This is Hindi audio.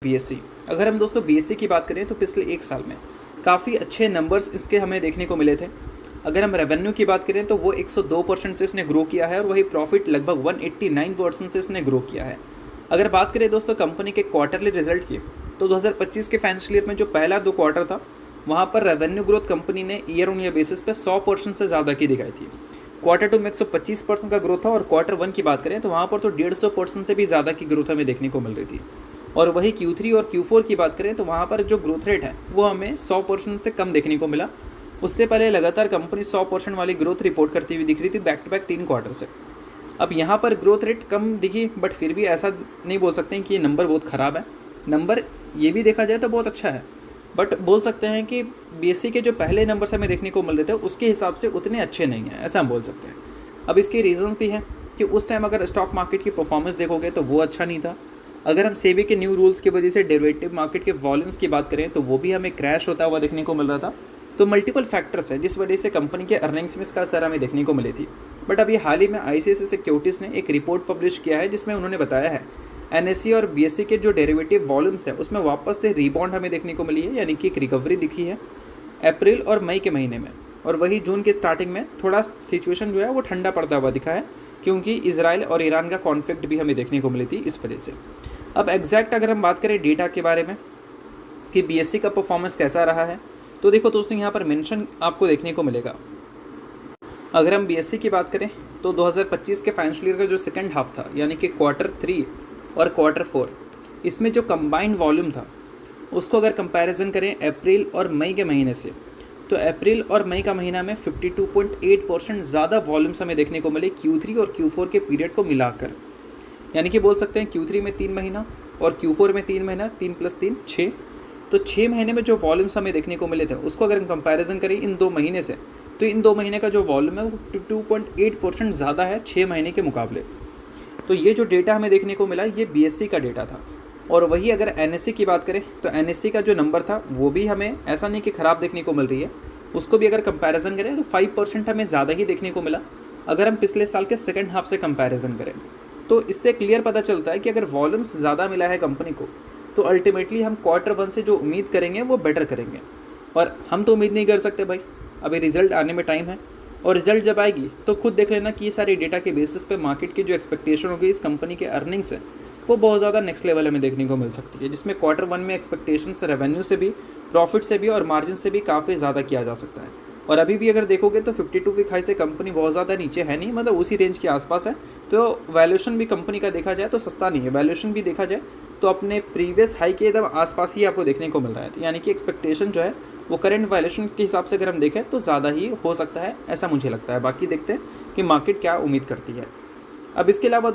बीएससी। अगर हम दोस्तों बीएससी की बात करें तो पिछले 1 साल में काफ़ी अच्छे नंबर्स इसके हमें देखने को मिले थे। अगर हम रेवेन्यू की बात करें तो वो 102% से इसने ग्रो किया है और वही प्रॉफिट लगभग 189% से इसने ग्रो किया है। अगर बात करें दोस्तों कंपनी के क्वार्टरली रिजल्ट की, तो 2025 के फाइनेंशियल ईयर में जो पहला 2 क्वार्टर था वहाँ पर रेवेन्यू ग्रोथ कंपनी ने ईयर ऑन ईयर बेसिस पे 100% से ज़्यादा की दिखाई थी। क्वार्टर 2 में 125% का ग्रोथ था और क्वार्टर 1 की बात करें तो वहाँ पर तो 150% से भी ज़्यादा की ग्रोथ हमें देखने को मिल रही थी। और वही Q3 और Q4 की बात करें तो वहाँ पर जो ग्रोथ रेट है वो हमें 100% से कम देखने को मिला। उससे पहले लगातार कंपनी 100% वाली ग्रोथ रिपोर्ट करती हुई दिख रही थी बैक टू बैक 3 क्वार्टर से। अब यहाँ पर ग्रोथ रेट कम दिखी, बट फिर भी ऐसा नहीं बोल सकते हैं कि ये नंबर बहुत ख़राब है। नंबर ये भी देखा जाए तो बहुत अच्छा है, बट बोल सकते हैं कि बीएससी के जो पहले नंबर्स हमें देखने को मिल रहे थे उसके हिसाब से उतने अच्छे नहीं हैं, ऐसा हम बोल सकते हैं। अब इसके रीजंस भी हैं कि उस टाइम अगर स्टॉक मार्केट की परफॉर्मेंस देखोगे तो वो अच्छा नहीं था। अगर हम सेबी के न्यू रूल्स की वजह से डेरिवेटिव मार्केट के वॉल्यूम्स की बात करें तो वो भी हमें क्रैश होता हुआ देखने को मिल रहा था। तो मल्टीपल फैक्टर्स है जिस वजह से कंपनी के अर्निंग्स में इसका असर हमें देखने को मिली थी। बट अभी हाल ही में आईसीआईसीआई सिक्योरिटीज़ ने एक रिपोर्ट पब्लिश किया है जिसमें उन्होंने बताया है एनएससी और बीएससी के जो डेरिवेटिव वॉल्यूम्स है उसमें वापस से रिबाउंड हमें देखने को मिली है, यानी कि एक रिकवरी दिखी है अप्रैल और मई के महीने में। और वही जून के स्टार्टिंग में थोड़ा सिचुएशन जो है वो ठंडा पड़ता हुआ दिखा है, क्योंकि इजराइल और ईरान का कॉन्फ्लिक्ट भी हमें देखने को मिली थी इस वजह से। अब एग्जैक्ट अगर हम बात करें डेटा के बारे में कि बीएससी का परफॉर्मेंस कैसा रहा है, तो देखो दोस्तों यहाँ पर मेंशन आपको देखने को मिलेगा। अगर हम बीएससी की बात करें तो 2025 के फाइनेंशियल ईयर का जो सेकंड हाफ था, यानी कि क्वार्टर 3 और क्वार्टर 4, इसमें जो कंबाइंड वॉल्यूम था उसको अगर कंपैरिजन करें अप्रैल और मई के महीने से, तो अप्रैल और मई का महीना में 52.8% ज़्यादा वॉल्यूम्स हमें देखने को मिले Q3 और Q4 के पीरियड को मिलाकर। यानी कि बोल सकते हैं Q3 में 3 महीना और Q4 में 3 महीना, 3 + 3 6, तो 6 महीने में जो वॉल्यूम्स हमें देखने को मिले थे उसको अगर हम कंपैरिजन करें इन 2 महीने से, तो इन 2 महीने का जो वॉल्यूम है वो 52.8% ज़्यादा है 6 महीने के मुकाबले। तो ये जो डेटा हमें देखने को मिला ये बीएससी का डेटा था। और वही अगर एनएससी की बात करें तो एनएससी का जो नंबर था वो भी हमें ऐसा नहीं कि ख़राब देखने को मिल रही है, उसको भी अगर कंपैरिजन करें तो 5% हमें ज़्यादा ही देखने को मिला अगर हम पिछले साल के सेकंड हाफ से कंपैरिजन करें। तो इससे क्लियर पता चलता है कि अगर वॉल्यूम्स ज़्यादा मिला है कंपनी को तो अल्टीमेटली हम क्वार्टर 1 से जो उम्मीद करेंगे वो बेटर करेंगे। और हम तो उम्मीद नहीं कर सकते भाई, अभी रिजल्ट आने में टाइम है, और रिजल्ट जब आएगी तो खुद देख लेना कि ये सारे डेटा के बेसिस पे मार्केट की जो एक्सपेक्टेशन होगी इस कंपनी के अर्निंग्स है वो बहुत ज़्यादा नेक्स्ट लेवल हमें देखने को मिल सकती है, जिसमें क्वार्टर 1 में एक्सपेक्टेशन से रेवेन्यू से भी, प्रॉफिट से भी और मार्जिन से भी काफ़ी ज़्यादा किया जा सकता है। और अभी भी अगर देखोगे तो 52 वीक हाई से कंपनी बहुत ज़्यादा नीचे है नहीं, मतलब उसी रेंज के आसपास है। तो वैल्यूएशन भी कंपनी का देखा जाए तो सस्ता नहीं है, वैल्यूएशन भी देखा जाए तो अपने प्रीवियस हाई के एकदम आसपास ही आपको देखने को मिल रहा है। तो यानी कि एक्सपेक्टेशन जो है वो करंट वैल्यूएशन के हिसाब से अगर हम देखें तो ज़्यादा ही हो सकता है, ऐसा मुझे लगता है। बाकी देखते हैं कि मार्केट क्या उम्मीद करती है। अब इसके अलावा